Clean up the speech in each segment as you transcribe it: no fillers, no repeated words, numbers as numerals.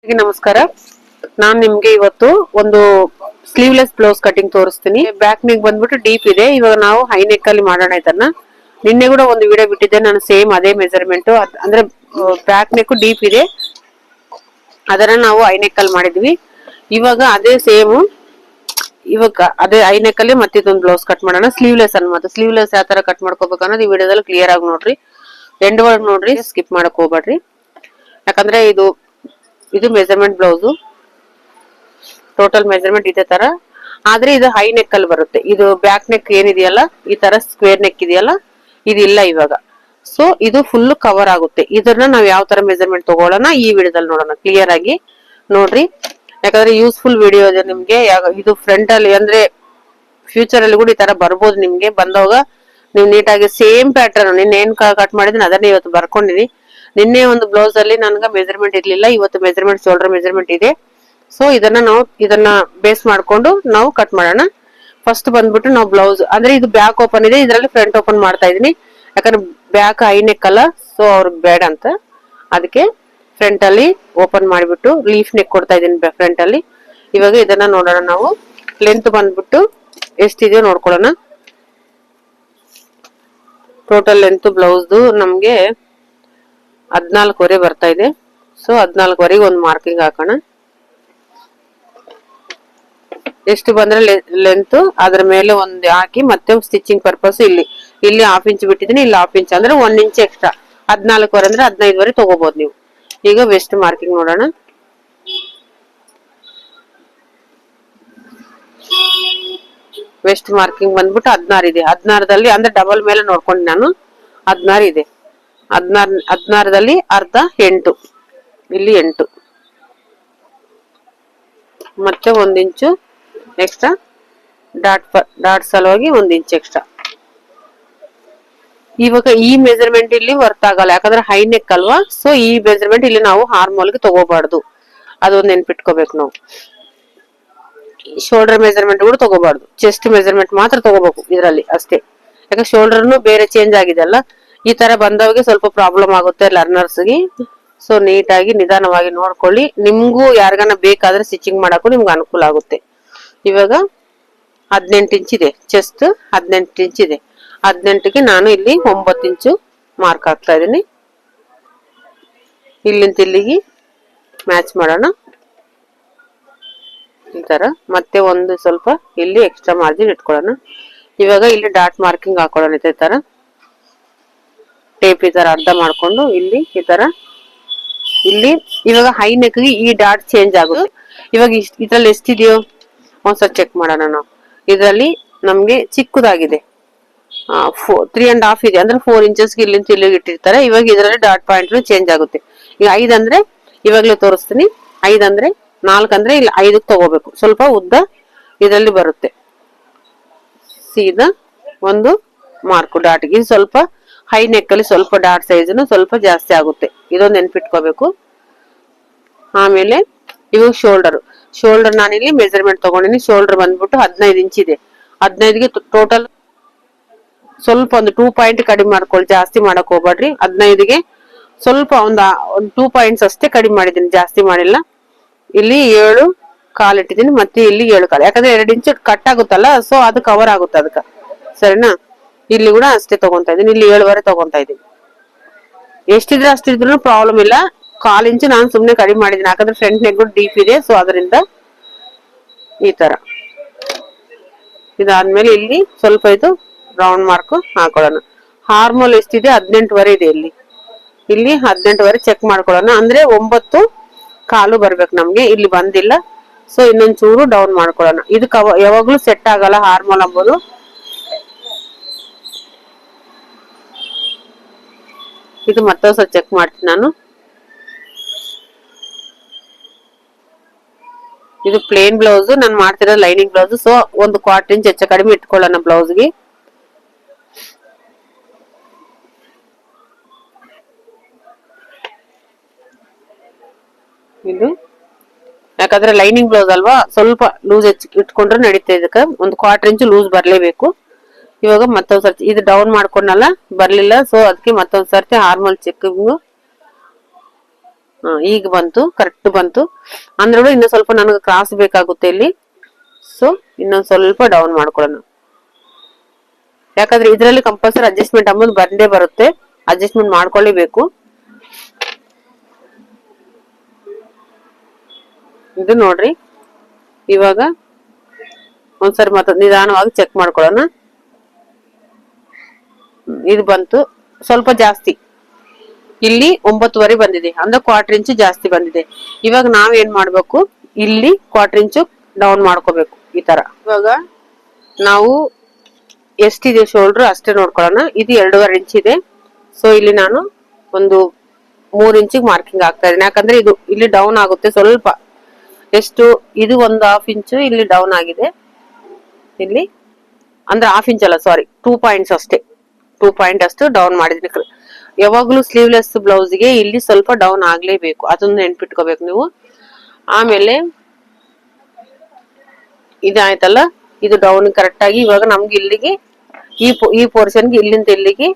ನಮಸ್ಕಾರ. ನಾನ್ ನಿಮ್ಗೆ ಇವತ್ತು ಒಂದು ಸ್ಲೀವ್ಲೆಸ್ ಬ್ಲೌಸ್ ಕಟಿಂಗ್ ತೋರಿಸ್ತೀನಿ. ಬ್ಯಾಕ್ ನೆಕ್ ಬಂದ್ಬಿಟ್ಟು ಡೀಪ್ ಇದೆ. ಇವಾಗ ನಾವು ಹೈ ನೆಕ್ ಅಲ್ಲಿ ಮಾಡೋಣ ಇದನ್ನ. ನಿನ್ನೆ ಕೂಡ ಒಂದು ವಿಡಿಯೋ ಬಿಟ್ಟಿದ್ದೆ ನಾನು, ಸೇಮ್ ಅದೇ ಮೆಜರ್ಮೆಂಟ್. ಅಂದ್ರೆ ಬ್ಯಾಕ್ ನೆಕ್ ಡೀಪ್ ಇದೆ, ಅದನ್ನ ನಾವು ಹೈ ನೆಕ್ ಅಲ್ಲಿ ಮಾಡಿದ್ವಿ. ಇವಾಗ ಅದೇ ಸೇಮ್, ಇವಾಗ ಅದೇ ಹೈ ನೆಕ್ ಅಲ್ಲಿ ಮತ್ತೆ ಇದೊಂದು ಬ್ಲೌಸ್ ಕಟ್ ಮಾಡೋಣ. ಸ್ಲೀವ್ಲೆಸ್ ಅನ್ಮಾತ ಸ್ಲೀವ್ಲೆಸ್ ಯಾವ ತರ ಕಟ್ ಮಾಡ್ಕೋಬೇಕು ಅನ್ನೋದು ಈ ವಿಡಿಯೋದಲ್ಲಿ ಕ್ಲಿಯರ್ ಆಗಿ ನೋಡ್ರಿ. ಎಂಡ್ ವರ್ಡ್ ನೋಡ್ರಿ, ಸ್ಕಿಪ್ ಮಾಡಕ್ ಹೋಗ್ಬೇಡ್ರಿ. ಯಾಕಂದ್ರೆ ಇದು ಮೆಜರ್ಮೆಂಟ್ ಬ್ಲೌಸ್, ಟೋಟಲ್ ಮೆಜರ್ಮೆಂಟ್ ಇದೇ ತರ. ಆದ್ರೆ ಇದು ಹೈ ನೆಕ್ ಅಲ್ಲಿ ಬರುತ್ತೆ. ಇದು ಬ್ಯಾಕ್ ನೆಕ್ ಏನಿದೆಯಲ್ಲ, ಈ ತರ ಸ್ಕ್ವೇರ್ ನೆಕ್ ಇದೆಯಲ್ಲ, ಇದಿಲ್ಲ ಇವಾಗ. ಸೊ ಇದು ಫುಲ್ ಕವರ್ ಆಗುತ್ತೆ. ಇದನ್ನ ನಾವ್ ಯಾವ ತರ ಮೆಜರ್ಮೆಂಟ್ ತಗೊಳ್ಳೋಣ ಈ ವಿಡಿಯೋದಲ್ಲಿ ನೋಡೋಣ. ಕ್ಲಿಯರ್ ಆಗಿ ನೋಡ್ರಿ, ಯಾಕಂದ್ರೆ ಯೂಸ್ಫುಲ್ ವಿಡಿಯೋ ಇದೆ ನಿಮ್ಗೆ. ಇದು ಫ್ರಂಟ್ ಅಲ್ಲಿ ಅಂದ್ರೆ ಫ್ಯೂಚರ್ ಅಲ್ಲಿ ಕೂಡ ಈ ತರ ಬರ್ಬೋದು ನಿಮ್ಗೆ. ಬಂದವಾಗ ನೀವು ನೀಟಾಗಿ ಸೇಮ್ ಪ್ಯಾಟರ್ನ್ ನಿನ್ನೆ ಏನ್ ಕಟ್ ಮಾಡಿದೀನಿ ಅದನ್ನೇ ಇವತ್ತು ಬರ್ಕೊಂಡಿನಿ. ನಿನ್ನೆ ಒಂದು ಬ್ಲೌಸ್ ಅಲ್ಲಿ ನನ್ಗೆ ಮೆಜರ್ಮೆಂಟ್ ಇರ್ಲಿಲ್ಲ, ಇವತ್ತು ಮೆಜರ್ಮೆಂಟ್ ಶೋಲ್ಡರ್ ಮೆಜರ್ಮೆಂಟ್ ಇದೆ. ಸೊ ಇದನ್ನ ಬೇಸ್ ಮಾಡ್ಕೊಂಡು ನಾವು ಕಟ್ ಮಾಡೋಣ. ಫಸ್ಟ್ ಬಂದ್ಬಿಟ್ಟು ನಾವು ಬ್ಲೌಸ್ ಅಂದ್ರೆ ಇದು ಬ್ಯಾಕ್ ಓಪನ್ ಇದೆ, ಇದರಲ್ಲಿ ಫ್ರಂಟ್ ಓಪನ್ ಮಾಡ್ತಾ ಇದೀನಿ. ಯಾಕಂದ್ರೆ ಬ್ಯಾಕ್ ಹೈ ನೆಕ್ ಅಲ್ಲ, ಸೊ ಅವ್ರಿಗೆ ಬೇಡ ಅಂತ ಅದಕ್ಕೆ ಫ್ರಂಟ್ ಅಲ್ಲಿ ಓಪನ್ ಮಾಡಿಬಿಟ್ಟು ಲೀಫ್ ನೆಕ್ ಕೊಡ್ತಾ ಇದೀನಿ ಫ್ರಂಟ್ ಅಲ್ಲಿ. ಇವಾಗ ಇದನ್ನ ನೋಡೋಣ. ನಾವು ಲೆಂತ್ ಬಂದ್ಬಿಟ್ಟು ಎಷ್ಟಿದೆಯೋ ನೋಡ್ಕೊಳ್ಳೋಣ. ಟೋಟಲ್ ಲೆಂತ್ ಬ್ಲೌಸ್ ನಮ್ಗೆ 14.5 ಬರ್ತಾ ಇದೆ. ಸೊ 14.5 ಒಂದು ಮಾರ್ಕಿಂಗ್ ಹಾಕೋಣ. ಎಷ್ಟು ಬಂದ್ರೆ ಲೆಂತ್ ಅದ್ರ ಮೇಲೆ ಒಂದು ಹಾಕಿ ಮತ್ತೆ ಸ್ಟಿಚಿಂಗ್ ಪರ್ಪಸ್ ಇಲ್ಲಿ ಹಾಫ್ ಇಂಚ್ ಬಿಟ್ಟಿದ್ದೀನಿ, ಇಲ್ಲಿ ಹಾಫ್ ಇಂಚ್ ಅಂದ್ರೆ 1 ಇಂಚ್ ಎಕ್ಸ್ಟ್ರಾ. 14.5 ಅಂದ್ರೆ 15 ತಗೋಬಹುದು ನೀವು. ಈಗ ವೆಸ್ಟ್ ಮಾರ್ಕಿಂಗ್ ನೋಡೋಣ. ವೆಸ್ಟ್ ಮಾರ್ಕಿಂಗ್ ಬಂದ್ಬಿಟ್ಟು 16 ಇದೆ. 16ದಲ್ಲಿ ಅಂದ್ರೆ ಡಬಲ್ ಮೇಲೆ ನೋಡ್ಕೊಂಡು ನಾನು 16 ಇದೆ. 16ದಲ್ಲಿ ಅರ್ಧ 8, ಇಲ್ಲಿ 8 ಮತ್ತೆ 1 ಇಂಚು ಎಕ್ಸ್ಟ್ರಾ ಡಾಟ್ ಸಲುವಾಗಿ 1 ಇಂಚ್ ಎಕ್ಸ್ಟ್ರಾ. ಇವಾಗ ಈ ಮೆಜರ್ಮೆಂಟ್ ಇಲ್ಲಿ ವರ್ತ್ ಆಗಲ್ಲ, ಯಾಕಂದ್ರೆ ಹೈ ನೆಕ್ ಅಲ್ವಾ. ಸೊ ಈ ಮೆಜರ್ಮೆಂಟ್ ಇಲ್ಲಿ ನಾವು ಹಾರ್ಮೋಲ್ಗೆ ತಗೋಬಾರ್ದು, ಅದೊಂದು ನೆನ್ಪಿಟ್ಕೋಬೇಕು ನಾವು. ಶೋಲ್ಡರ್ ಮೆಜರ್ಮೆಂಟ್ ಕೂಡ ತಗೋಬಾರ್ದು, ಚೆಸ್ಟ್ ಮೆಜರ್ಮೆಂಟ್ ಮಾತ್ರ ತಗೋಬೇಕು ಇದರಲ್ಲಿ ಅಷ್ಟೇ. ಯಾಕಂದ್ರೆ ಶೋಲ್ಡರ್ನು ಬೇರೆ ಚೇಂಜ್ ಆಗಿದೆ ಅಲ್ಲ. ಈ ತರ ಬಂದವರಿಗೆ ಸ್ವಲ್ಪ ಪ್ರಾಬ್ಲಮ್ ಆಗುತ್ತೆ ಲರ್ನರ್ಸ್ಗೆ. ಸೊ ನೀಟಾಗಿ ನಿಧಾನವಾಗಿ ನೋಡ್ಕೊಳ್ಳಿ. ನಿಮ್ಗೂ ಯಾರಿಗಾನ ಬೇಕಾದ್ರೆ ಸ್ಟಿಚಿಂಗ್ ಮಾಡಕ್ಕೂ ನಿಮ್ಗೆ ಅನುಕೂಲ ಆಗುತ್ತೆ. ಇವಾಗ 18 ಇಂಚ್ ಇದೆ ಚೆಸ್ಟ್, 18 ಇಂಚ್ ಇದೆ. 18ಗೆ ನಾನು ಇಲ್ಲಿ 9 ಇಂಚು ಮಾರ್ಕ್ ಹಾಕ್ತಾ ಇದ್ದೀನಿ. ಇಲ್ಲಿಂದ ಇಲ್ಲಿಗೆ ಮ್ಯಾಚ್ ಮಾಡೋಣ ಈ ತರ. ಮತ್ತೆ ಒಂದು ಸ್ವಲ್ಪ ಇಲ್ಲಿ ಎಕ್ಸ್ಟ್ರಾ ಮಾರ್ಜಿನ್ ಇಟ್ಕೊಳ್ಳೋಣ. ಇವಾಗ ಇಲ್ಲಿ ಡಾಟ್ ಮಾರ್ಕಿಂಗ್ ಹಾಕೊಳ್ಳೋಣ ಈ ತರ. ಟೇಪ್ ಈ ತರ ಅರ್ಧ ಮಾಡ್ಕೊಂಡು ಇಲ್ಲಿ ಈ ತರ ಇಲ್ಲಿ. ಇವಾಗ ಹೈ ನೆಕ್ಗೆ ಈ ಡಾಟ್ ಚೇಂಜ್ ಆಗುತ್ತೆ. ಇವಾಗ ಇದ್ರಲ್ಲಿ ಎಷ್ಟಿದೆಯೋ ಒಂದ್ಸಲ ಚೆಕ್ ಮಾಡೋಣ ನಾವು. ಇದರಲ್ಲಿ ನಮ್ಗೆ ಚಿಕ್ಕದಾಗಿದೆ 3.5 ಇದೆ, ಅಂದ್ರೆ 4 ಇಂಚಸ್ಗೆ ಇಲ್ಲಿಂದ ಇಲ್ಲಿಗೆ ಇಟ್ಟಿರ್ತಾರೆ. ಇವಾಗ ಇದರಲ್ಲಿ ಡಾಟ್ ಪಾಯಿಂಟ್ ಚೇಂಜ್ ಆಗುತ್ತೆ. ಈಗ 5 ಅಂದ್ರೆ ಇವಾಗ್ಲೇ ತೋರಿಸ್ತೀನಿ. 5 ಅಂದ್ರೆ 4 ಅಂದ್ರೆ ಇಲ್ಲಿ 5ಕ್ಕೆ ತಗೋಬೇಕು. ಸ್ವಲ್ಪ ಉದ್ದ ಇದರಲ್ಲಿ ಬರುತ್ತೆ. ಸೀದಾ ಒಂದು ಮಾರ್ಕ್ ಡಾಟ್ಗೆ. ಇದು ಸ್ವಲ್ಪ ಹೈ ನೆಕ್ ಅಲ್ಲಿ ಸ್ವಲ್ಪ ಡಾಟ್ ಸೈಜ್ ಸ್ವಲ್ಪ ಜಾಸ್ತಿ ಆಗುತ್ತೆ, ಇದೊಂದು ನೆನ್ಪಿಟ್ಕೋಬೇಕು. ಆಮೇಲೆ ಇವಾಗ ಶೋಲ್ಡರ್ ನಾನಿಲ್ಲಿ ಮೆಜರ್ಮೆಂಟ್ ತಗೊಂಡಿನಿ. ಶೋಲ್ಡರ್ ಬಂದ್ಬಿಟ್ಟು 15 ಇಂಚ್ ಇದೆ. 15ಗೆ ಟೋಟಲ್ ಸ್ವಲ್ಪ ಒಂದು 2 ಪಾಯಿಂಟ್ ಕಡಿಮೆ ಮಾಡ್ಕೊಳ್ಳಿ, ಜಾಸ್ತಿ ಮಾಡಕ್ ಹೋಗ್ಬೇಡ್ರಿ. 15ಗೆ ಸ್ವಲ್ಪ ಒಂದು 2 ಪಾಯಿಂಟ್ಸ್ ಅಷ್ಟೇ ಕಡಿಮೆ ಮಾಡಿದೀನಿ, ಜಾಸ್ತಿ ಮಾಡಿಲ್ಲ. ಇಲ್ಲಿ 7 ಕಾಲ್ ಇಟ್ಟಿದ್ದೀನಿ, ಮತ್ತೆ ಇಲ್ಲಿ 7 ಕಾಲ್. ಯಾಕಂದ್ರೆ 2 ಇಂಚ್ ಕಟ್ ಆಗುತ್ತಲ್ಲ, ಸೊ ಅದು ಕವರ್ ಆಗುತ್ತೆ ಅದಕ್ಕೆ. ಸರಿನಾ? ಇಲ್ಲಿ ಕೂಡ ಅಷ್ಟೇ ತಗೊಂತಾ ಇದೀನಿ, ಇಲ್ಲಿ 7.5 ತಗೊಂತಾ ಇದೀನಿ. ಎಷ್ಟಿದ್ರೆ ಅಷ್ಟಿದ್ರು ಪ್ರಾಬ್ಲಮ್ ಇಲ್ಲ. 1/4 ಇಂಚ್ ನಾನು ಸುಮ್ನೆ ಕಡಿಮೆ ಮಾಡಿದೀನಿ, ಯಾಕಂದ್ರೆ ಫ್ರಂಟ್ ನೆಕ್ ಡೀಪ್ ಇದೆ. ಸೊ ಅದರಿಂದ ಈ ತರ. ಇದಾದ್ಮೇಲೆ ಇಲ್ಲಿ ಸ್ವಲ್ಪ ಇದು ರೌಂಡ್ ಮಾರ್ಕ್ ಹಾಕೊಳ್ಳೋಣ. ಹಾರ್ಮೋಲ್ ಎಷ್ಟಿದೆ? 18.5 ಇದೆ. ಇಲ್ಲಿ 18.5 ಚೆಕ್ ಮಾಡ್ಕೊಳ್ಳೋಣ. ಅಂದ್ರೆ 9 ಕಾಲು ಬರ್ಬೇಕು ನಮ್ಗೆ, ಇಲ್ಲಿ ಬಂದಿಲ್ಲ. ಸೊ ಇನ್ನೊಂದ್ ಚೂರು ಡೌನ್ ಮಾಡ್ಕೊಳ್ಳೋಣ. ಇದು ಯಾವಾಗ್ಲೂ ಸೆಟ್ ಆಗಲ್ಲ ಹಾರ್ಮೋಲ್ ಅಂಬೋದು. ಇದು ಮತ್ತೊಂದ್ಸಲ ಚೆಕ್ ಮಾಡ್ತೀನಿ ನಾನು. ಇದು ಪ್ಲೇನ್ ಬ್ಲೌಸ್, ನಾನು ಮಾಡ್ತಿರೋದು ಲೈನಿಂಗ್ ಬ್ಲೌಸ್. ಸೊ ಒಂದು 1/4 ಇಂಚ್ ಹೆಚ್ಚು ಕಡಿಮೆ ಇಟ್ಕೊಳ್ಳೋಣ ಬ್ಲೌಸ್ಗೆ. ಇದು ಯಾಕಂದ್ರೆ ಲೈನಿಂಗ್ ಬ್ಲೌಸ್ ಅಲ್ವಾ, ಸ್ವಲ್ಪ ಲೂಸ್ ಹೆಚ್ಚು ಇಟ್ಕೊಂಡ್ರೆ ನಡೀತಾ. ಇದಕ್ಕೆ ಒಂದು 1/4 ಇಂಚ್ ಲೂಸ್ ಬರ್ಲೇಬೇಕು. ಇವಾಗ ಮತ್ತೊಂದ್ಸರ್ತಿ ಇದು ಡೌನ್ ಮಾಡ್ಕೊಂಡಲ್ಲ, ಬರ್ಲಿಲ್ಲ. ಸೊ ಅದಕ್ಕೆ ಮತ್ತೊಂದ್ಸರ್ತಿ ಹಾರ್ಮೋಲ್ ಚೆಕ್ ಈಗ ಬಂತು, ಕರೆಕ್ಟ್ ಬಂತು. ಅಂದ್ರೆ ಇನ್ನು ಸ್ವಲ್ಪ ನನಗೆ ಕ್ರಾಸ್ ಬೇಕಾಗುತ್ತೆ ಇಲ್ಲಿ. ಸೊ ಇನ್ನೊಂದ್ ಸ್ವಲ್ಪ ಡೌನ್ ಮಾಡ್ಕೊಳ್ಳೋಣ. ಯಾಕಂದ್ರೆ ಇದರಲ್ಲಿ ಕಂಪಲ್ಸರಿ ಅಡ್ಜಸ್ಟ್ಮೆಂಟ್ ಅಂಬುದು ಬಂದೇ ಬರುತ್ತೆ, ಅಡ್ಜಸ್ಟ್ಮೆಂಟ್ ಮಾಡ್ಕೊಳ್ಳೇಬೇಕು. ಇದು ನೋಡ್ರಿ, ಇವಾಗ ಒಂದ್ಸರಿ ಮತ್ತೆ ನಿಧಾನವಾಗಿ ಚೆಕ್ ಮಾಡ್ಕೊಳ್ಳೋಣ. ಇದು ಬಂತು, ಸ್ವಲ್ಪ ಜಾಸ್ತಿ. ಇಲ್ಲಿ 9.5 ಬಂದಿದೆ, ಅಂದ್ರೆ 1/4 ಇಂಚು ಜಾಸ್ತಿ ಬಂದಿದೆ. ಇವಾಗ ನಾವ್ ಏನ್ ಮಾಡ್ಬೇಕು, ಇಲ್ಲಿ 1/4 ಇಂಚು ಡೌನ್ ಮಾಡ್ಕೋಬೇಕು ಈ ತರ. ಇವಾಗ ನಾವು ಎಷ್ಟಿದೆ ಶೋಲ್ಡರ್ ಅಷ್ಟೇ ನೋಡ್ಕೊಳ್ಳೋಣ. ಇದು 2.5 ಇಂಚ್ ಇದೆ. ಸೊ ಇಲ್ಲಿ ನಾನು ಒಂದು 3 ಇಂಚಿಗೆ ಮಾರ್ಕಿಂಗ್ ಆಗ್ತಾ ಇದ್ದೀನಿ. ಯಾಕಂದ್ರೆ ಇದು ಇಲ್ಲಿ ಡೌನ್ ಆಗುತ್ತೆ ಸ್ವಲ್ಪ. ಎಷ್ಟು, ಇದು ಒಂದು 1/2 ಇಂಚು ಇಲ್ಲಿ ಡೌನ್ ಆಗಿದೆ. ಇಲ್ಲಿ ಅಂದ್ರೆ 1/2 ಇಂಚ್ ಅಲ್ಲ, ಸಾರಿ 2 ಪಾಯಿಂಟ್ಸ್ ಅಷ್ಟೇ. 2 ಪಾಯಿಂಟ್ ಅಷ್ಟು ಡೌನ್ ಮಾಡಿದೀನಿ. ಯಾವಾಗ್ಲೂ ಸ್ಲೀವ್ಲೆಸ್ ಬ್ಲೌಸ್ಗೆ ಇಲ್ಲಿ ಸ್ವಲ್ಪ ಡೌನ್ ಆಗ್ಲೇಬೇಕು, ಅದನ್ನ ನೆನ್ಪಿಟ್ಕೋಬೇಕು ನೀವು. ಆಮೇಲೆ ಇದಾಯ್ತಲ್ಲ, ಇದು ಡೌನ್ ಕರೆಕ್ಟ್ ಆಗಿ. ಇವಾಗ ನಮ್ಗೆ ಇಲ್ಲಿಗೆ ಈ ಪೋರ್ಷನ್ಗೆ ಇಲ್ಲಿಂದ ಇಲ್ಲಿಗೆ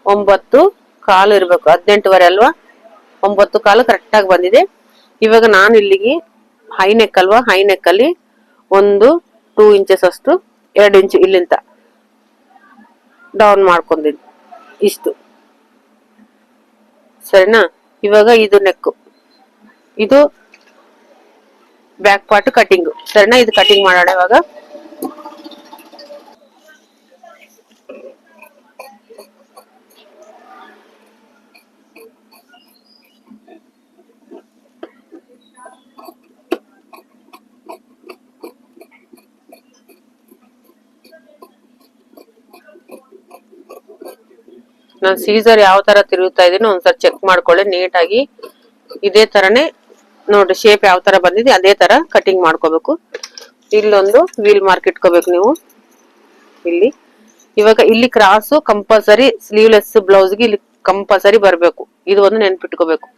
9.25 ಇರ್ಬೇಕು. 18.5 ಅಲ್ವಾ, 9.25 ಕರೆಕ್ಟ್ ಆಗಿ ಬಂದಿದೆ. ಇವಾಗ ನಾನು ಇಲ್ಲಿಗೆ ಹೈ ನೆಕ್ ಅಲ್ವಾ, ಹೈ ನೆಕ್ ಅಲ್ಲಿ ಒಂದು 2 ಇಂಚಸ್ ಅಷ್ಟು, 2 ಇಂಚು ಇಲ್ಲಿಂದ ಡೌನ್ ಮಾಡ್ಕೊಂಡಿದ್ದೀನಿ ಇಷ್ಟು. ಸರಿನಾ? ಇವಾಗ ಇದು ನೆಕ್, ಇದು ಬ್ಯಾಕ್ ಪಾರ್ಟ್ ಕಟಿಂಗ್. ಸರಿನಾ? ಇದು ಕಟಿಂಗ್ ಮಾಡೋಣ ಇವಾಗ. ನಾನು ಸೀಸರ್ ಯಾವ ತರ ತಿರುಗುತ್ತಾ ಇದೀನಿ ಒಂದ್ಸರಿ ಚೆಕ್ ಮಾಡ್ಕೊಳ್ಳಿ ನೀಟಾಗಿ. ಇದೇ ತರನೇ ನೋಡ್ರಿ, ಶೇಪ್ ಯಾವ ತರ ಬಂದಿದೆ ಅದೇ ತರ ಕಟಿಂಗ್ ಮಾಡ್ಕೋಬೇಕು. ಇಲ್ಲೊಂದು ವೀಲ್ ಮಾರ್ಕ್ ಇಟ್ಕೋಬೇಕು ನೀವು ಇಲ್ಲಿ. ಇವಾಗ ಇಲ್ಲಿ ಕ್ರಾಸ್ ಕಂಪಲ್ಸರಿ, ಸ್ಲೀವ್ಲೆಸ್ ಬ್ಲೌಸ್ಗೆ ಇಲ್ಲಿ ಕಂಪಲ್ಸರಿ ಬರ್ಬೇಕು. ಇದು ಒಂದು ನೆನ್ಪಿಟ್ಕೋಬೇಕು.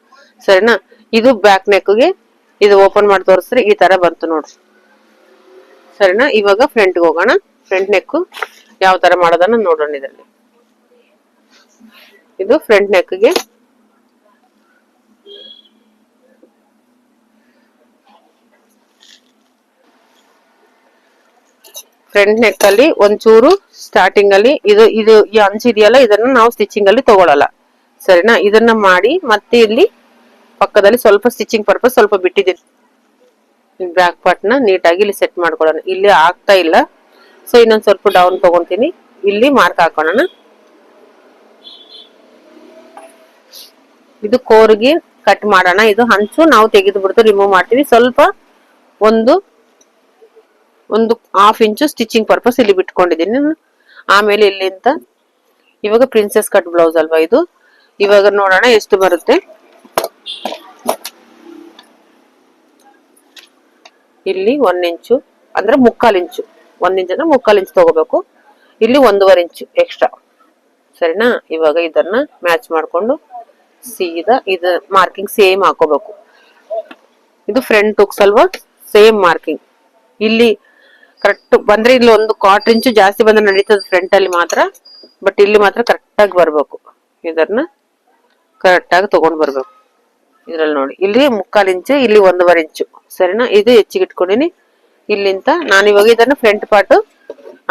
ಸರಿನಾ? ಇದು ಬ್ಯಾಕ್ ನೆಕ್ಗೆ ಇದು ಓಪನ್ ಮಾಡಿ ತೋರಿಸ್ರಿ, ಈ ತರ ಬಂತು ನೋಡ್ರಿ. ಸರಿನಾ? ಇವಾಗ ಫ್ರಂಟ್ಗೆ ಹೋಗೋಣ. ಫ್ರಂಟ್ ನೆಕ್ ಯಾವ ತರ ಮಾಡೋದನ್ನ ನೋಡೋಣ ಇದರಲ್ಲಿ. ಇದು ಫ್ರಂಟ್ ನೆಕ್ಗೆ ಫ್ರಂಟ್ ನೆಕ್ ಅಲ್ಲಿ ಒಂಚೂರು ಸ್ಟಾರ್ಟಿಂಗ್ ಅಲ್ಲಿ ಇದು ಇದು ಈ ಅಂಚು ಇದೆಯಲ್ಲ, ಇದನ್ನ ನಾವು ಸ್ಟಿಚಿಂಗ್ ಅಲ್ಲಿ ತಗೊಳಲ್ಲ. ಸರಿನಾ? ಇದನ್ನ ಮಾಡಿ ಮತ್ತೆ ಇಲ್ಲಿ ಪಕ್ಕದಲ್ಲಿ ಸ್ವಲ್ಪ ಸ್ಟಿಚಿಂಗ್ ಪರ್ಪಸ್ ಸ್ವಲ್ಪ ಬಿಟ್ಟಿದ್ದೀನಿ. ಬ್ಯಾಕ್ ಪಾರ್ಟ್ ನ ನೀಟಾಗಿ ಇಲ್ಲಿ ಸೆಟ್ ಮಾಡ್ಕೊಳ್ಳೋಣ. ಇಲ್ಲಿ ಆಗ್ತಾ ಇಲ್ಲ, ಸೊ ಇನ್ನೊಂದ್ ಸ್ವಲ್ಪ ಡೌನ್ ತಗೊಂತೀನಿ. ಇಲ್ಲಿ ಮಾರ್ಕ್ ಹಾಕೋಣ. ಇದು ಕೋರ್ಗೆ ಕಟ್ ಮಾಡೋಣ. ಇದು ಹಂಚು ನಾವು ತೆಗೆದು ಬಿಡ್ತು ರಿಮೂವ್ ಮಾಡ್ತೀವಿ. ಸ್ವಲ್ಪ ಒಂದು 1/2 ಇಂಚು ಸ್ಟಿಚಿಂಗ್ ಪರ್ಪಸ್ ಇಲ್ಲಿ ಬಿಟ್ಕೊಂಡಿದ್ದೀನಿ. ಆಮೇಲೆ ಇಲ್ಲಿಂದ ಇವಾಗ ಪ್ರಿನ್ಸೆಸ್ ಕಟ್ ಬ್ಲೌಸ್ ಅಲ್ವಾ ಇದು. ಇವಾಗ ನೋಡೋಣ ಎಷ್ಟು ಬರುತ್ತೆ. ಇಲ್ಲಿ 1 ಇಂಚು ಅಂದ್ರೆ 3/4 ಇಂಚು, 1 ಇಂಚ್ ಅಂದ್ರೆ 3/4 ಇಂಚು ತಗೋಬೇಕು. ಇಲ್ಲಿ 1.5 ಇಂಚು ಎಕ್ಸ್ಟ್ರಾ. ಸರಿನಾ? ಇವಾಗ ಇದನ್ನ ಮ್ಯಾಚ್ ಮಾಡ್ಕೊಂಡು ಸೀದಾ ಇದು ಮಾರ್ಕಿಂಗ್ ಸೇಮ್ ಹಾಕೋಬೇಕು. ಇದು ಫ್ರಂಟ್ ಹುಕ್ಸ್ ಅಲ್ವಾ, ಸೇಮ್ ಮಾರ್ಕಿಂಗ್ ಇಲ್ಲಿ ಕರೆಕ್ಟ್ ಬಂದ್ರೆ ಇಲ್ಲಿ 1/4 ಇಂಚು ಜಾಸ್ತಿ ಬಂದ್ರೆ ನಡೀತದೆ ಫ್ರಂಟ್ ಅಲ್ಲಿ ಮಾತ್ರ. ಬಟ್ ಇಲ್ಲಿ ಮಾತ್ರ ಕರೆಕ್ಟ್ ಆಗಿ ಬರ್ಬೇಕು. ಇದನ್ನ ಕರೆಕ್ಟ್ ಆಗಿ ತಗೊಂಡ್ ಬರ್ಬೇಕು. ಇದ್ರಲ್ಲಿ ನೋಡಿ, ಇಲ್ಲಿ 3/4 ಇಂಚು, ಇಲ್ಲಿ 1.5 ಇಂಚು. ಸರಿನಾ? ಇದು ಹೆಚ್ಚಿಗೆ ಇಟ್ಕೊಂಡಿನಿ. ಇಲ್ಲಿಂದ ನಾನು ಇವಾಗ ಇದನ್ನ ಫ್ರಂಟ್ ಪಾರ್ಟ್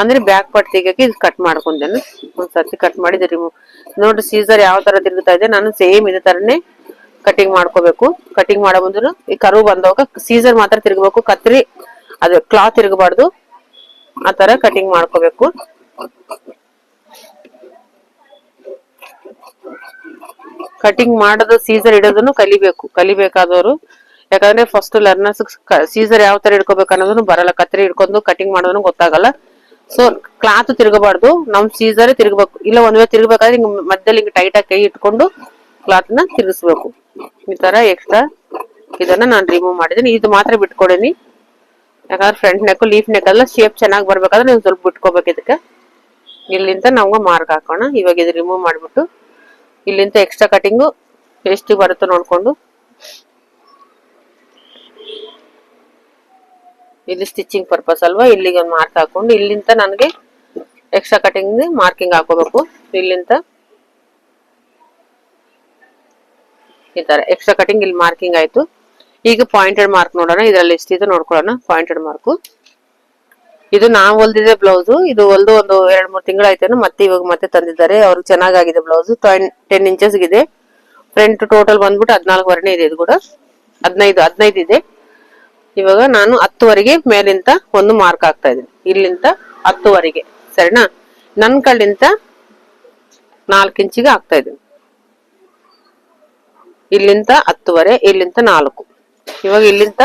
ಅಂದ್ರೆ ಬ್ಯಾಕ್ ಪಾರ್ಟ್ ತೆಗಿಯಕ್ಕೆ ಇದು ಕಟ್ ಮಾಡ್ಕೊಂಡೇನೆ. ಒಂದ್ಸರ್ತಿ ಕಟ್ ಮಾಡಿದ್ರೆ ರಿಮೂವ್ ನೋಡ್ರಿ. ಸೀಸರ್ ಯಾವ ತರ ತಿರುಗುತ್ತಾ ಇದೆ, ನಾನು ಸೇಮ್ ಇದೇ ತರನೇ ಕಟಿಂಗ್ ಮಾಡ್ಕೋಬೇಕು. ಕಟಿಂಗ್ ಮಾಡೋ ಬಂದ್ರು ಈ ಕರು ಬಂದವಾಗ ಸೀಸರ್ ಮಾತ್ರ ತಿರುಗಬೇಕು, ಕತ್ರಿ ಅದು ಕ್ಲಾತ್ ತಿರುಗಬಾರ್ದು. ಆ ತರ ಕಟಿಂಗ್ ಮಾಡ್ಕೋಬೇಕು. ಕಟಿಂಗ್ ಮಾಡೋದು ಸೀಸರ್ ಇಡೋದನ್ನು ಕಲಿಬೇಕಾದವರು. ಯಾಕಂದ್ರೆ ಫಸ್ಟ್ ಲರ್ನರ್ಸ್ ಸೀಸರ್ ಯಾವ ತರ ಇಡ್ಕೋಬೇಕು ಅನ್ನೋದನ್ನು ಬರಲ್ಲ. ಕತ್ರಿ ಹಿಡ್ಕೊಂಡು ಕಟಿಂಗ್ ಮಾಡೋದನ್ನು ಗೊತ್ತಾಗಲ್ಲ. ಸೊ ಕ್ಲಾತ್ ತಿರುಗಬಾರ್ದು, ನಮ್ ಸೀಸರ್ ತಿರುಗಬೇಕು. ಇಲ್ಲ ಒಂದ್ ವೇಳೆ ತಿರುಗಬೇಕಾದ್ರೆ ಹಿಂಗ್ ಮಧ್ಯದಲ್ಲಿ ಹಿಂಗ್ ಟೈಟ್ ಆಗಿ ಕೈ ಇಟ್ಕೊಂಡು ಕ್ಲಾತ್ ನ ತಿರುಗಿಸ್ಬೇಕು. ಈ ತರ ಎಕ್ಸ್ಟ್ರಾ ಇದನ್ನ ನಾನು ರಿಮೂವ್ ಮಾಡಿದ್ದೀನಿ. ಇದು ಮಾತ್ರ ಬಿಟ್ಕೊಡೇನಿ. ಯಾಕಂದ್ರೆ ಫ್ರಂಟ್ ನೆಕ್ ಲೀಫ್ ನೆಕ್ ಎಲ್ಲ ಶೇಪ್ ಚೆನ್ನಾಗಿ ಬರ್ಬೇಕಾದ್ರೆ ನೀವು ಸ್ವಲ್ಪ ಬಿಟ್ಕೋಬೇಕು. ಇದಕ್ಕೆ ಇಲ್ಲಿಂದ ನಾವು ಮಾರ್ಕ್ ಹಾಕೋಣ. ಇವಾಗ ಇದು ರಿಮೂವ್ ಮಾಡ್ಬಿಟ್ಟು ಇಲ್ಲಿಂದ ಎಕ್ಸ್ಟ್ರಾ ಕಟಿಂಗು ಎಷ್ಟು ಬರುತ್ತೋ ನೋಡ್ಕೊಂಡು ಇಲ್ಲಿ ಸ್ಟಿಚಿಂಗ್ ಪರ್ಪಸ್ ಅಲ್ವಾ, ಇಲ್ಲಿಗೆ ಒಂದು ಮಾರ್ಕ್ ಹಾಕೊಂಡು ಇಲ್ಲಿಂದ ನನಗೆ ಎಕ್ಸ್ಟ್ರಾ ಕಟಿಂಗ್ ಮಾರ್ಕಿಂಗ್ ಹಾಕೋಬೇಕು. ಇಲ್ಲಿಂದ ಈ ತರ ಎಕ್ಸ್ಟ್ರಾ ಕಟಿಂಗ್ ಇಲ್ಲಿ ಮಾರ್ಕಿಂಗ್ ಆಯ್ತು. ಈಗ ಪಾಯಿಂಟೆಡ್ ಮಾರ್ಕ್ ನೋಡೋಣ, ಇದ್ರಲ್ಲಿ ಎಷ್ಟಿದೆ ನೋಡ್ಕೊಳ್ಳೋಣ. ಪಾಯಿಂಟೆಡ್ ಮಾರ್ಕ್ ಇದು ನಾವು ಹೊಲ್ದಿದೆ ಬ್ಲೌಸ್. ಇದು ಹೊಲ್ದು ಒಂದು 2-3 ತಿಂಗಳಾಯ್ತೇನು, ಮತ್ತೆ ಇವಾಗ ಮತ್ತೆ ತಂದಿದ್ದಾರೆ. ಅವ್ರಿಗೆ ಚೆನ್ನಾಗಿದೆ ಬ್ಲೌಸ್. 10 ಇಂಚಸ್ ಇದೆ. ಫ್ರಂಟ್ ಟೋಟಲ್ ಬಂದ್ಬಿಟ್ಟು 14ವರೆನೇ ಇದೆ. ಇದು ಕೂಡ 15 ಇದೆ. ಇವಾಗ ನಾನು 10ವರೆಗೆ ಮೇಲಿಂದ ಒಂದು ಮಾರ್ಕ್ ಹಾಕ್ತಾ ಇದ್ದೀನಿ. ಇಲ್ಲಿಂದ 10ವರೆಗೆ, ಸರಿನಾ? ನನ್ ಕಡೆಯಿಂದ 4 ಇಂಚಿಗೆ ಹಾಕ್ತಾ ಇದ್ದೀನಿ. ಇಲ್ಲಿಂದ 10ವರೆ, ಇಲ್ಲಿಂದ 4, ಇವಾಗ ಇಲ್ಲಿಂದ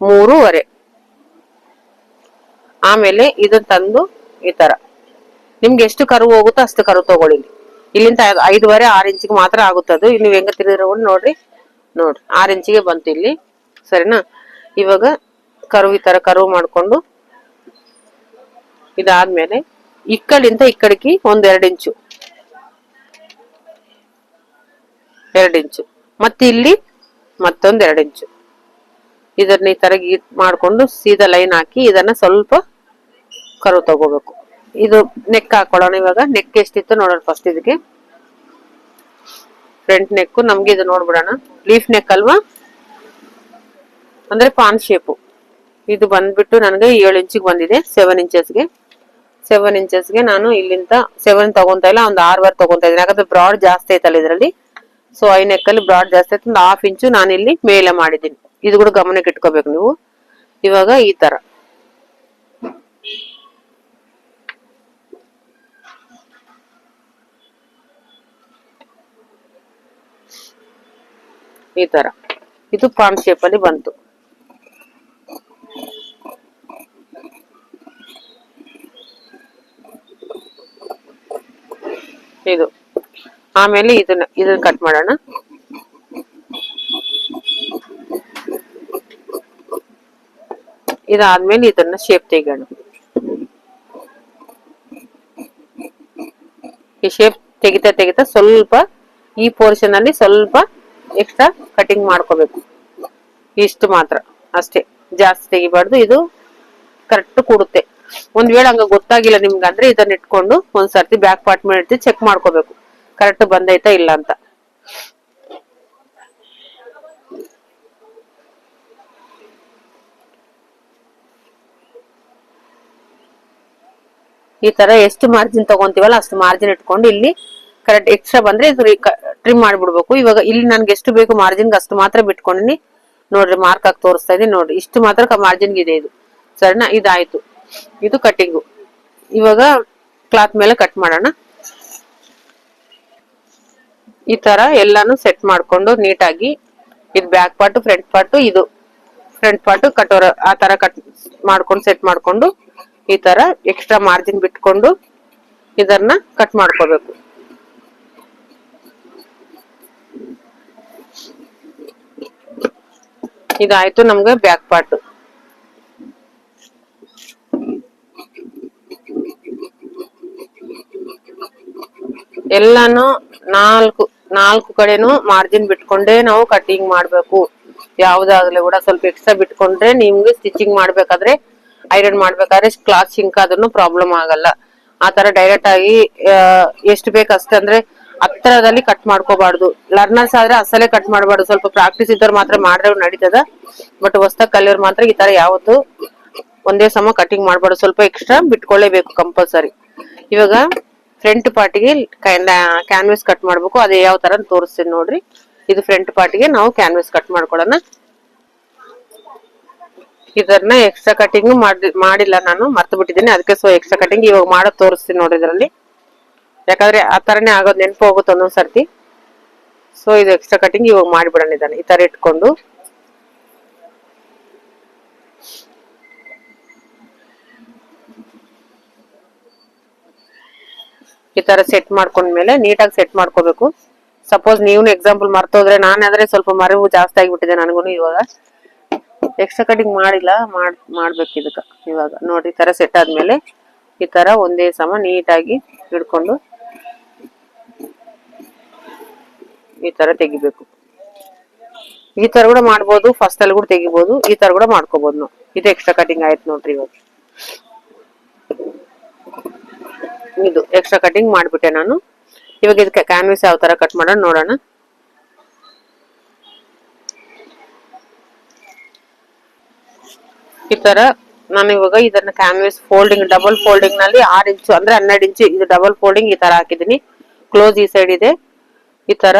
3ವರೆ. ಆಮೇಲೆ ಇದನ್ನ ತಂದು ಈ ತರ ನಿಮ್ಗೆ ಎಷ್ಟು ಕರು ಹೋಗುತ್ತೋ ಅಷ್ಟು ಕರು ತಗೊಳ್ಳಿ. ಇಲ್ಲಿಂದ 5ವರೆ 6 ಇಂಚಿಗೆ ಮಾತ್ರ ಆಗುತ್ತದು. ನೀವು ಹೆಂಗ ತಿರುಗಿರೋದು ನೋಡ್ರಿ. 6 ಇಂಚಿಗೆ ಬಂತು ಇಲ್ಲಿ, ಸರಿನಾ? ಇವಾಗ ಈ ತರ ಕರ್ವ್ ಮಾಡ್ಕೊಂಡು ಇದಾದ್ಮೇಲೆ ಈ ಕಡೆಗೆ ಒಂದ್ 2 ಇಂಚು, 2 ಇಂಚು, ಮತ್ತೆ ಇಲ್ಲಿ ಮತ್ತೊಂದ್ 2 ಇಂಚು. ಇದನ್ನ ಈ ತರ ಮಾಡ್ಕೊಂಡು ಸೀದಾ ಲೈನ್ ಹಾಕಿ ಇದನ್ನ ಸ್ವಲ್ಪ ಕರ್ವ್ ತಗೋಬೇಕು. ಇದು ನೆಕ್ ಹಾಕೊಳ್ಳೋಣ. ಇವಾಗ ನೆಕ್ ಎಷ್ಟಿತ್ತು ನೋಡೋಣ ಫಸ್ಟ್. ಇದಕ್ಕೆ ಫ್ರಂಟ್ ನೆಕ್ ನಮ್ಗೆ ಇದು ನೋಡ್ಬಿಡೋಣ. ಲೀಫ್ ನೆಕ್ ಅಲ್ವಾ, ಅಂದ್ರೆ ಪಾನ್ ಶೇಪ್. ಇದು ಬಂದ್ಬಿಟ್ಟು ನನಗೆ 7 ಇಂಚಿಗೆ ಬಂದಿದೆ. 7 ಇಂಚಸ್ಗೆ ನಾನು ಇಲ್ಲಿಂದ 7 ತಗೊಂತಾ ಇಲ್ಲ, ಒಂದು 6ವರೆ ತಗೊಂತಾ ಇದ್ದೀನಿ. ಯಾಕಂದ್ರೆ ಬ್ರಾಡ್ ಜಾಸ್ತಿ ಐತಲ್ಲ ಇದರಲ್ಲಿ. ಸೊ ಐ ನೆಕ್ ಅಲ್ಲಿ ಬ್ರಾಡ್ ಜಾಸ್ತಿ ಆಯ್ತು. ಒಂದು 1/2 ಇಂಚು ನಾನು ಇಲ್ಲಿ ಮೇಲೆ ಮಾಡಿದ್ದೀನಿ. ಇದು ಕೂಡ ಗಮನಕ್ಕೆ ಇಟ್ಕೋಬೇಕು ನೀವು. ಇವಾಗ ಈ ತರ ಇದು ಪಾನ್ ಶೇಪ್ ಅಲ್ಲಿ ಬಂತು. ಇದು ಆಮೇಲೆ ಇದನ್ನ ಕಟ್ ಮಾಡೋಣ. ಇದಾದ್ಮೇಲೆ ಇದನ್ನ ಶೇಪ್ ತೆಗೆಯೋಣ. ಈ ಶೇಪ್ ತೆಗಿತಾ ಸ್ವಲ್ಪ ಈ ಪೋರ್ಷನ್ ಅಲ್ಲಿ ಸ್ವಲ್ಪ ಎಕ್ಸ್ಟ್ರಾ ಕಟಿಂಗ್ ಮಾಡ್ಕೋಬೇಕು. ಇಷ್ಟು ಮಾತ್ರ ಅಷ್ಟೇ, ಜಾಸ್ತಿ ತೆಗಿಬಾರ್ದು. ಇದು ಕರೆಕ್ಟ್ ಕೂಡುತ್ತೆ. ಒಂದ್ ವೇಳೆ ಹಂಗ ಗೊತ್ತಾಗಿಲ್ಲ ನಿಮ್ಗೆ ಅಂದ್ರೆ ಇದನ್ನ ಇಟ್ಕೊಂಡು ಒಂದ್ಸರ್ತಿ ಬ್ಯಾಕ್ ಪಾರ್ಟ್ ಮೇಲೆ ಚೆಕ್ ಮಾಡ್ಕೋಬೇಕು, ಕರೆಕ್ಟ್ ಬಂದೈತಾ ಇಲ್ಲ ಅಂತ. ಈ ತರ ಎಷ್ಟು ಮಾರ್ಜಿನ್ ತಗೊಂತೀವಲ್ಲ ಅಷ್ಟು ಮಾರ್ಜಿನ್ ಇಟ್ಕೊಂಡು ಇಲ್ಲಿ ಕರೆಕ್ಟ್ ಎಕ್ಸ್ಟ್ರಾ ಬಂದ್ರೆ ಇದು ಟ್ರಿಮ್ ಮಾಡ್ಬಿಡ್ಬೇಕು. ಇವಾಗ ಇಲ್ಲಿ ನನ್ಗೆ ಎಷ್ಟು ಬೇಕು ಮಾರ್ಜಿನ್ಗೆ ಅಷ್ಟು ಮಾತ್ರ ಬಿಟ್ಕೊಂಡಿನಿ. ನೋಡ್ರಿ, ಮಾರ್ಕ್ ಹಾಕಿ ತೋರಿಸ್ತಾ ಇದೀನಿ ನೋಡ್ರಿ. ಇಷ್ಟು ಮಾತ್ರ ಮಾರ್ಜಿನ್ಗೆ ಇದೆ ಇದು, ಸರಿನಾ? ಇದಾಯ್ತು, ಇದು ಕಟಿಂಗು. ಇವಾಗ ಕ್ಲಾತ್ ಮೇಲೆ ಕಟ್ ಮಾಡೋಣ. ಈ ತರ ಎಲ್ಲಾನು ಸೆಟ್ ಮಾಡ್ಕೊಂಡು ನೀಟಾಗಿ, ಇದು ಬ್ಯಾಕ್ ಪಾರ್ಟ್, ಫ್ರಂಟ್ ಪಾರ್ಟ್, ಇದು ಫ್ರಂಟ್ ಪಾರ್ಟ್ ಕಟೋರ ಆ ತರ ಕಟ್ ಮಾಡ್ಕೊಂಡು ಸೆಟ್ ಮಾಡ್ಕೊಂಡು ಈ ತರ ಎಕ್ಸ್ಟ್ರಾ ಮಾರ್ಜಿನ್ ಬಿಟ್ಕೊಂಡು ಇದನ್ನ ಕಟ್ ಮಾಡ್ಕೋಬೇಕು. ಇದಾಯ್ತು ನಮ್ಗೆ ಬ್ಯಾಕ್ ಪಾರ್ಟ್. ಎಲ್ಲಾನು ನಾಲ್ಕು ಕಡೆನು ಮಾರ್ಜಿನ್ ಬಿಟ್ಕೊಂಡೇ ನಾವು ಕಟಿಂಗ್ ಮಾಡ್ಬೇಕು. ಯಾವ್ದಾಗ್ಲಿ ಕೂಡ ಸ್ವಲ್ಪ ಎಕ್ಸ್ಟ್ರಾ ಬಿಟ್ಕೊಂಡ್ರೆ ನಿಮ್ಗೆ ಸ್ಟಿಚಿಂಗ್ ಮಾಡ್ಬೇಕಾದ್ರೆ, ಐರನ್ ಮಾಡ್ಬೇಕಾದ್ರೆ ಕ್ಲಾತ್ ಶಿಂಕ್ ಆದ್ರೂ ಪ್ರಾಬ್ಲಮ್ ಆಗಲ್ಲ. ಆತರ ಡೈರೆಕ್ಟ್ ಆಗಿ ಎಷ್ಟು ಬೇಕಷ್ಟೇ, ಅಂದ್ರೆ ಹತ್ರದಲ್ಲಿ ಕಟ್ ಮಾಡ್ಕೋಬಾರ್ದು. ಲರ್ನರ್ಸ್ ಆದ್ರೆ ಅಸಲೇ ಕಟ್ ಮಾಡಬಾರ್ದು. ಸ್ವಲ್ಪ ಪ್ರಾಕ್ಟೀಸ್ ಇದ್ದವ್ರು ಮಾತ್ರ ಮಾಡಿದ್ರೆ ನಡೀತದ. ಬಟ್ ಹೊಸ್ದಾಗ್ ಕಲಿಯೋರು ಮಾತ್ರ ಈ ತರ ಯಾವತ್ತು ಒಂದೇ ಸಮ ಕಟಿಂಗ್ ಮಾಡ್ಬಾರ್ದು. ಸ್ವಲ್ಪ ಎಕ್ಸ್ಟ್ರಾ ಬಿಟ್ಕೊಳ್ಳೇಬೇಕು ಕಂಪಲ್ಸರಿ. ಇವಾಗ ಫ್ರಂಟ್ ಪಾರ್ಟಿಗೆ ಕ್ಯಾನ್ವಾಸ್ ಕಟ್ ಮಾಡ್ಬೇಕು. ಅದೇ ಯಾವ ತರ ತೋರಿಸ್ತೀನಿ ನೋಡ್ರಿ. ಇದು ಫ್ರಂಟ್ ಪಾರ್ಟಿಗೆ ನಾವು ಕ್ಯಾನ್ವಾಸ್ ಕಟ್ ಮಾಡ್ಕೊಳ್ಳೋಣ. ಇದನ್ನ ಎಕ್ಸ್ಟ್ರಾ ಕಟಿಂಗ್ ಮಾಡಿಲ್ಲ, ನಾನು ಮರ್ತು ಬಿಟ್ಟಿದ್ದೀನಿ. ಅದಕ್ಕೆ ಸೊ ಎಕ್ಸ್ಟ್ರಾ ಕಟಿಂಗ್ ಇವಾಗ ಮಾಡೋದು ತೋರಿಸ್ತೀನಿ ನೋಡ್ರಿ ಇದರಲ್ಲಿ. ಯಾಕಂದ್ರೆ ಆ ತರನೇ ಆಗೋದು, ನೆನಪು ಹೋಗುತ್ತೆ ಒಂದೊಂದ್ ಸರ್ತಿ. ಸೊ ಇದು ಎಕ್ಸ್ಟ್ರಾ ಕಟಿಂಗ್ ಇವಾಗ ಮಾಡಿಬಿಡೋಣ. ಇದನ್ನ ಈ ತರ ಇಟ್ಕೊಂಡು ಈ ತರ ಸೆಟ್ ಮಾಡ್ಕೊಂಡ್ಮೇಲೆ ನೀಟಾಗಿ ಸೆಟ್ ಮಾಡ್ಕೋಬೇಕು. ಸಪೋಸ್ ನೀವು ಎಕ್ಸಾಂಪಲ್ ಮರ್ತೋದ್ರೆ, ನಾನಾದ್ರೆ ಸ್ವಲ್ಪ ಮರವು ಜಾಸ್ತಿ ಆಗಿಬಿಟ್ಟಿದೆ ನನಗೂ. ಇವಾಗ ಎಕ್ಸ್ಟ್ರಾ ಕಟಿಂಗ್ ಮಾಡಿಲ್ಲ, ಮಾಡ್ಬೇಕು ಇದಕ್ಕ. ಇವಾಗ ನೋಡಿ, ಈ ತರ ಸೆಟ್ ಆದ್ಮೇಲೆ ಈ ತರ ಒಂದೇ ಸಮ ನೀಟಾಗಿ ಹಿಡ್ಕೊಂಡು ಈ ತರ ತೆಗಿಬೇಕು. ಈ ತರ ಕೂಡ ಮಾಡ್ಬೋದು, ಫಸ್ಟ್ ಅಲ್ಲಿ ಕೂಡ ತೆಗಿಬಹುದು. ಈ ತರ ಕೂಡ ಮಾಡ್ಕೋಬಹುದು ನಾವು. ಇದು ಎಕ್ಸ್ಟ್ರಾ ಕಟಿಂಗ್ ಆಯ್ತು ನೋಡ್ರಿ. ಇವಾಗ ಇದು ಎಕ್ಸ್ಟ್ರಾ ಕಟಿಂಗ್ ಮಾಡ್ಬಿಟ್ಟೆ ನಾನು. ಇವಾಗ ಇದಕ್ಕೆ ಕ್ಯಾನ್ವಾಸ್ ಯಾವ ತರ ಕಟ್ ಮಾಡೋಣ ನೋಡೋಣ. ಈ ತರ ನಾನು ಇವಾಗ ಇದನ್ನ ಕ್ಯಾನ್ವಾಸ್ ಫೋಲ್ಡಿಂಗ್ ಡಬಲ್ ಫೋಲ್ಡಿಂಗ್ ನಲ್ಲಿ 6 ಇಂಚು ಅಂದ್ರೆ 12 ಇಂಚು ಇದು ಡಬಲ್ ಫೋಲ್ಡಿಂಗ್ ಈ ತರ ಹಾಕಿದೀನಿ. ಕ್ಲೋಸ್ ಈ ಸೈಡ್ ಇದೆ. ಈ ತರ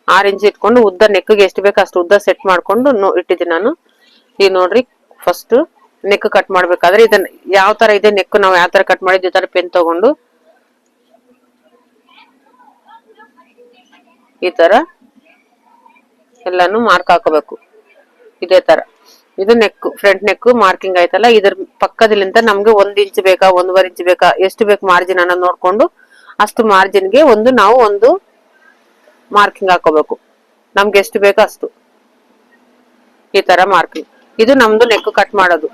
6 ಇಂಚ್ ಇಟ್ಕೊಂಡು ಉದ್ದ ನೆಕ್ಗೆ ಎಷ್ಟು ಬೇಕು ಅಷ್ಟು ಉದ್ದ ಸೆಟ್ ಮಾಡ್ಕೊಂಡು ಇಟ್ಟಿದ್ದೀನಿ ನಾನು. ಈಗ ನೋಡ್ರಿ ಫಸ್ಟ್ ನೆಕ್ ಕಟ್ ಮಾಡ್ಬೇಕಾದ್ರೆ ಇದನ್ನ ಯಾವ ತರ ಇದೆ ನೆಕ್ ನಾವು ಯಾವ ತರ ಕಟ್ ಮಾಡಿದ್ವಿ ಈ ತರ ಪೆನ್ ತಗೊಂಡು ಈ ತರ ಎಲ್ಲಾನು ಮಾರ್ಕ್ ಹಾಕೋಬೇಕು. ಇದೇ ತರ ಇದು ನೆಕ್ ಫ್ರಂಟ್ ನೆಕ್ ಮಾರ್ಕಿಂಗ್ ಆಯ್ತಲ್ಲ, ಇದ್ರ ಪಕ್ಕದಲ್ಲಿಂದ ನಮ್ಗೆ 1 ಇಂಚ್ ಬೇಕಾ 1.5 ಇಂಚ್ ಬೇಕಾ ಎಷ್ಟು ಬೇಕು ಮಾರ್ಜಿನ್ ಅನ್ನ ನೋಡ್ಕೊಂಡು ಅಷ್ಟು ಮಾರ್ಜಿನ್ಗೆ ನಾವು ಒಂದು ಮಾರ್ಕಿಂಗ್ ಹಾಕೋಬೇಕು. ನಮ್ಗೆ ಎಷ್ಟು ಬೇಕೋ ಅಷ್ಟು ಈ ತರ ಮಾರ್ಕಿಂಗ್. ಇದು ನಮ್ದು ನೆಕ್ ಕಟ್ ಮಾಡೋದು.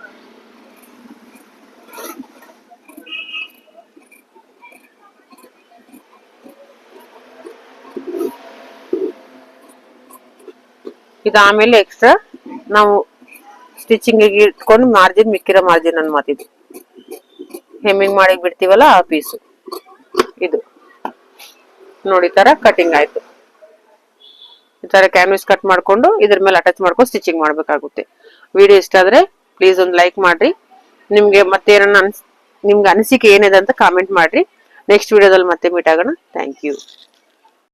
ಇದಾದ್ಮೇಲೆ ಎಕ್ಸ್ಟ್ರಾ ನಾವು ಸ್ಟಿಚಿಂಗ್ ಇಟ್ಕೊಂಡು ಮಾರ್ಜಿನ್ ಮಿಕ್ಕಿರೋ ಮಾರ್ಜಿನ್ ಅನ್ನು ಮಾತಿದ್ವಿ ಹೆಮ್ಮಿಂಗ್ ಮಾಡಿ ಬಿಡ್ತೀವಲ್ಲ ಆ ಪೀಸು. ಇದು ನೋಡಿ ತರ ಕಟಿಂಗ್ ಆಯ್ತು. ಈ ತರ ಕ್ಯಾನ್ವಾಸ್ ಕಟ್ ಮಾಡ್ಕೊಂಡು ಇದ್ರ ಮೇಲೆ ಅಟ್ಯಾಚ್ ಮಾಡ್ಕೊಂಡು ಸ್ಟಿಚಿಂಗ್ ಮಾಡ್ಬೇಕಾಗುತ್ತೆ. ವಿಡಿಯೋ ಇಷ್ಟ ಆದ್ರೆ ಪ್ಲೀಸ್ ಒಂದು ಲೈಕ್ ಮಾಡ್ರಿ. ನಿಮ್ಗೆ ಮತ್ತೆ ನಿಮ್ಗೆ ಅನಿಸಿಕೆ ಏನಿದೆ ಅಂತ ಕಾಮೆಂಟ್ ಮಾಡ್ರಿ. ನೆಕ್ಸ್ಟ್ ವಿಡಿಯೋದಲ್ಲಿ ಮತ್ತೆ ಮೀಟ್ ಆಗೋಣ. Thank you.